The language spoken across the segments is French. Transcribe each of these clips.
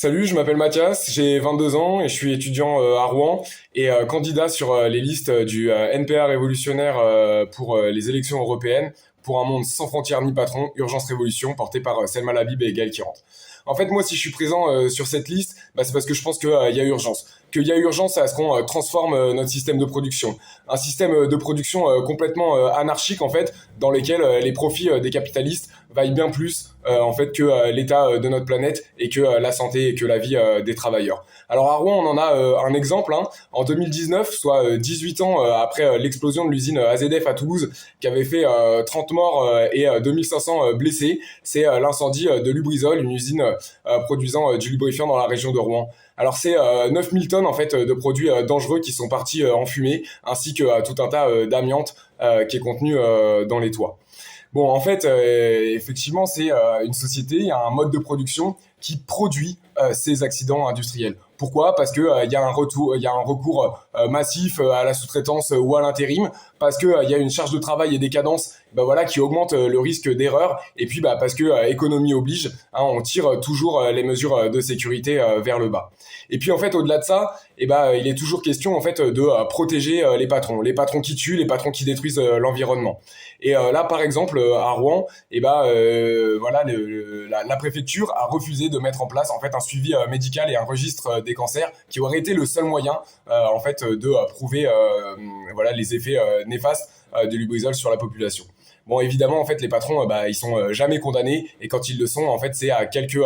Salut, je m'appelle Mathias, j'ai 22 ans et je suis étudiant à Rouen et candidat sur les listes du NPA révolutionnaire pour les élections européennes pour un monde sans frontières ni patron, Urgence Révolution, porté par Selma Labib et Gaël Kirant. En fait, moi, si je suis présent sur cette liste, c'est parce que je pense qu'il y a urgence. Qu'il y a urgence à ce qu'on transforme notre système de production. Un système de production complètement anarchique, en fait, dans lequel les profits des capitalistes vaillent bien plus en fait que l'état de notre planète et que la santé et que la vie des travailleurs. Alors à Rouen, on en a un exemple. En 2019, soit 18 ans après l'explosion de l'usine AZF à Toulouse, qui avait fait 30 morts et 2500 blessés, c'est l'incendie de Lubrizol, une usine produisant du lubrifiant dans la région de Rouen. Alors c'est 9000 tonnes en fait de produits dangereux qui sont partis en fumée, ainsi que tout un tas d'amiante qui est contenu dans les toits. Bon, en fait, effectivement, c'est une société, il y a un mode de production qui produit ces accidents industriels. Pourquoi? Parce que il y a un recours massif à la sous-traitance ou à l'intérim, parce que il y a une charge de travail et des cadences, voilà, qui augmentent le risque d'erreur, et puis parce que économie oblige, on tire toujours les mesures de sécurité vers le bas. Et puis en fait, au-delà de ça, il est toujours question en fait de protéger les patrons qui tuent, les patrons qui détruisent l'environnement. Et là, par exemple, à Rouen, voilà, la préfecture a refusé de mettre en place en fait un suivi médical et un registre des cancers qui aurait été le seul moyen en fait de prouver voilà les effets néfastes de Lubrizol sur la population. Bon, évidemment, en fait, les patrons, ils sont jamais condamnés, et quand ils le sont, en fait, c'est à quelques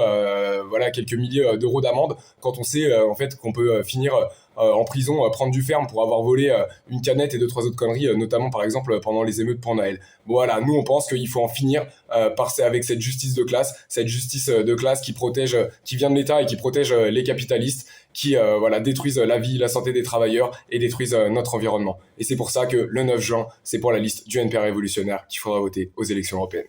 milliers d'euros d'amende, quand on sait, en fait, qu'on peut finir en prison, prendre du ferme pour avoir volé une canette et deux, trois autres conneries, notamment, par exemple, pendant les émeutes pour Noël. Bon, voilà, nous, on pense qu'il faut en finir avec cette justice de classe qui protège, qui vient de l'État et qui protège les capitalistes, qui voilà, détruisent la vie, la santé des travailleurs et détruisent notre environnement. Et c'est pour ça que le 9 juin, c'est pour la liste du NPR révolutionnaire qu'il faudra voter aux élections européennes.